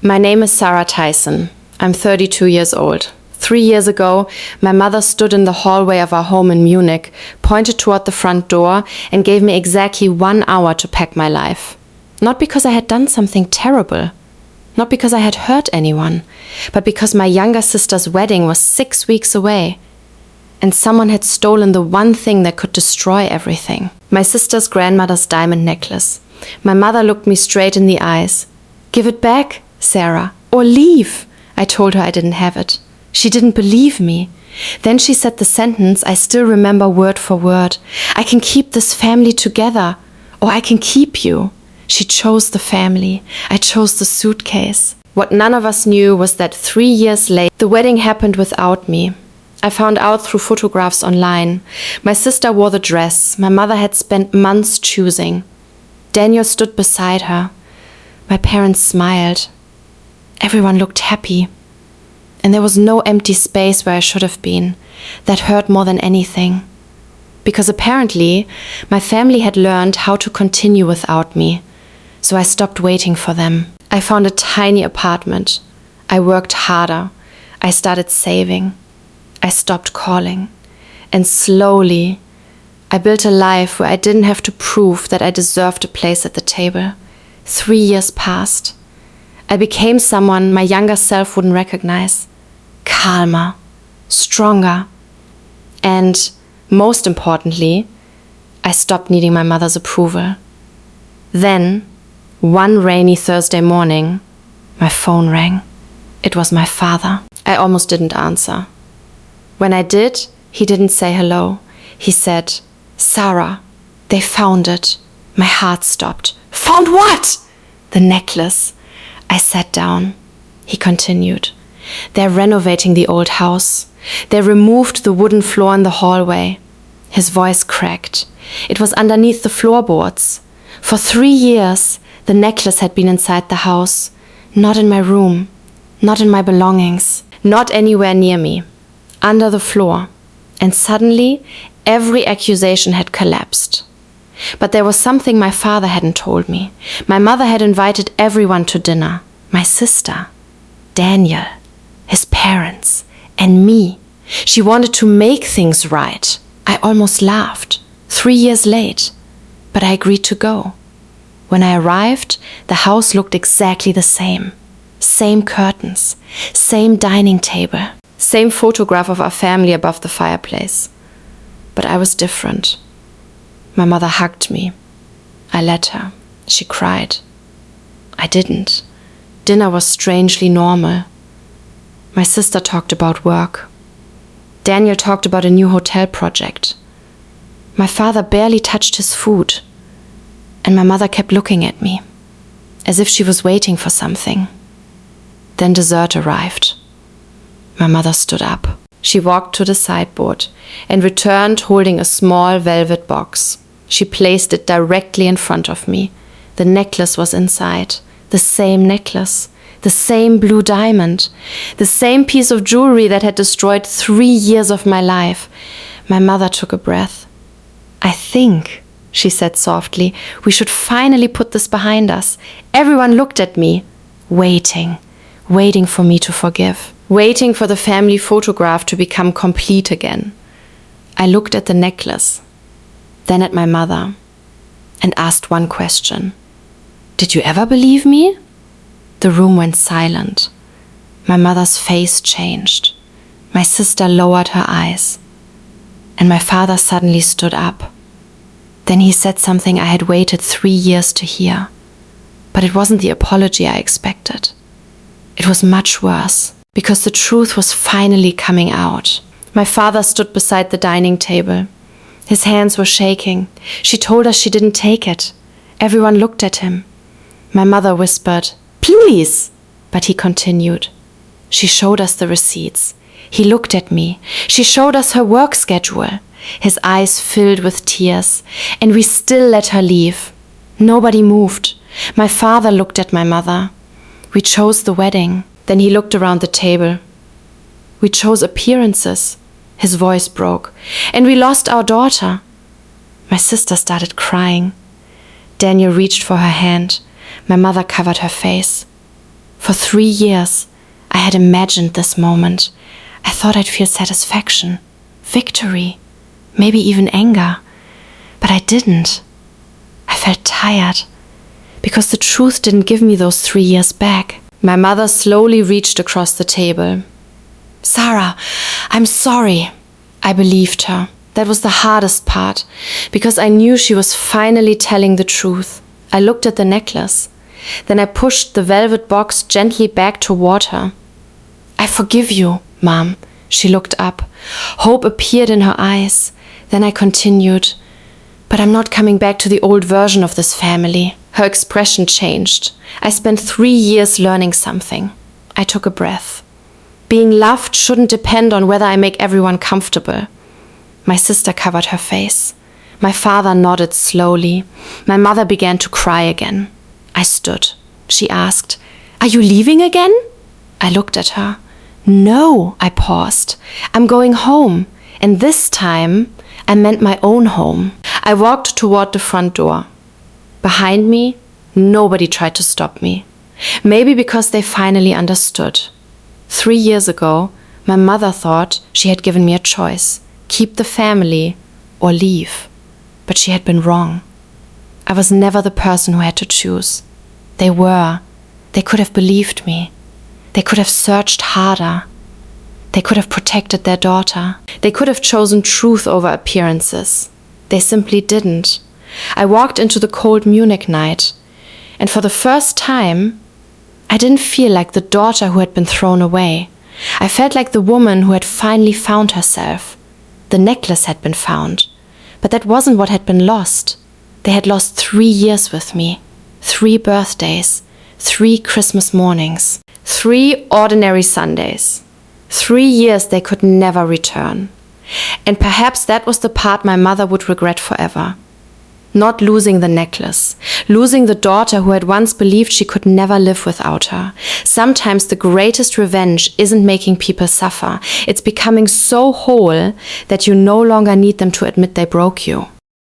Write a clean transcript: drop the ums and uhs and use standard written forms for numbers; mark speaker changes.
Speaker 1: My name is Sarah Tyson. I'm 32 years old. 3 years ago, my mother stood in the hallway of our home in Munich, pointed toward the front door, and gave me exactly 1 hour to pack my life. Not because I had done something terrible, not because I had hurt anyone, but because my younger sister's wedding was 6 weeks away, and someone had stolen the one thing that could destroy everything. My sister's grandmother's diamond necklace. My mother looked me straight in the eyes. "Give it back, Sarah, or leave." I told her I didn't have it. She didn't believe me. Then she said the sentence I still remember word for word. "I can keep this family together, or I can keep you." She chose the family. I chose the suitcase. What none of us knew was that 3 years later, the wedding happened without me. I found out through photographs online. My sister wore the dress my mother had spent months choosing. Daniel stood beside her. My parents smiled. Everyone looked happy. And there was no empty space where I should have been. That hurt more than anything. Because apparently, my family had learned how to continue without me. So I stopped waiting for them. I found a tiny apartment. I worked harder. I started saving. I stopped calling. And slowly, I built a life where I didn't have to prove that I deserved a place at the table. 3 years passed. I became someone my younger self wouldn't recognize. Calmer, stronger, and most importantly, I stopped needing my mother's approval. Then, one rainy Thursday morning, my phone rang. It was my father. I almost didn't answer. When I did, he didn't say hello. He said, "Sarah, they found it." My heart stopped. "Found what?" "The necklace." I sat down. He continued. "They're renovating the old house. They removed the wooden floor in the hallway." His voice cracked. It was underneath the floorboards. For 3 years, the necklace had been inside the house. Not in my room. Not in my belongings. Not anywhere near me. Under the floor. And suddenly, every accusation had collapsed. But there was something my father hadn't told me. My mother had invited everyone to dinner. My sister, Daniel, his parents, and me. She wanted to make things right. I almost laughed. 3 years late. But I agreed to go. When I arrived, the house looked exactly the same. Same curtains, same dining table, same photograph of our family above the fireplace. But I was different. My mother hugged me. I let her. She cried. I didn't. Dinner was strangely normal. My sister talked about work. Daniel talked about a new hotel project. My father barely touched his food. And my mother kept looking at me, as if she was waiting for something. Then dessert arrived. My mother stood up. She walked to the sideboard and returned holding a small velvet box. She placed it directly in front of me. The necklace was inside. The same necklace. The same blue diamond. The same piece of jewelry that had destroyed 3 years of my life. My mother took a breath. "I think," she said softly, "we should finally put this behind us." Everyone looked at me, waiting for me to forgive. Waiting for the family photograph to become complete again. I looked at the necklace, then at my mother, and asked one question. "Did you ever believe me?" The room went silent. My mother's face changed. My sister lowered her eyes. And my father suddenly stood up. Then he said something I had waited 3 years to hear. But it wasn't the apology I expected. It was much worse. Because the truth was finally coming out. My father stood beside the dining table. His hands were shaking. She told us she didn't take it. Everyone looked at him. My mother whispered, "Please!" But he continued. She showed us the receipts. He looked at me. She showed us her work schedule. His eyes filled with tears. And we still let her leave. Nobody moved. My father looked at my mother. We chose the wedding. Then he looked around the table. We chose appearances. His voice broke. And we lost our daughter. My sister started crying. Daniel reached for her hand. My mother covered her face. For 3 years, I had imagined this moment. I thought I'd feel satisfaction, victory, maybe even anger. But I didn't. I felt tired, because the truth didn't give me those 3 years back. My mother slowly reached across the table. Sarah, I'm sorry. I believed her. That was the hardest part, because I knew she was finally telling the truth. I looked at the necklace. Then I pushed the velvet box gently back toward her. I forgive you, Mom. She looked up. Hope appeared in her eyes. Then I continued. But I'm not coming back to the old version of this family. Her expression changed. I spent 3 years learning something. I took a breath. Being loved shouldn't depend on whether I make everyone comfortable. My sister covered her face. My father nodded slowly. My mother began to cry again. I stood. She asked, "Are you leaving again?" I looked at her. "No," I paused. "I'm going home." And this time, I meant my own home. I walked toward the front door. Behind me, nobody tried to stop me. Maybe because they finally understood. 3 years ago, my mother thought she had given me a choice. Keep the family or leave. But she had been wrong. I was never the person who had to choose. They were. They could have believed me. They could have searched harder. They could have protected their daughter. They could have chosen truth over appearances. They simply didn't. I walked into the cold Munich night, and for the first time, I didn't feel like the daughter who had been thrown away. I felt like the woman who had finally found herself. The necklace had been found, but that wasn't what had been lost. They had lost 3 years with me, 3 birthdays, 3 Christmas mornings, 3 ordinary Sundays, 3 years they could never return. And perhaps that was the part my mother would regret forever. Not losing the necklace, losing the daughter who had once believed she could never live without her. Sometimes the greatest revenge isn't making people suffer. It's becoming so whole that you no longer need them to admit they broke you.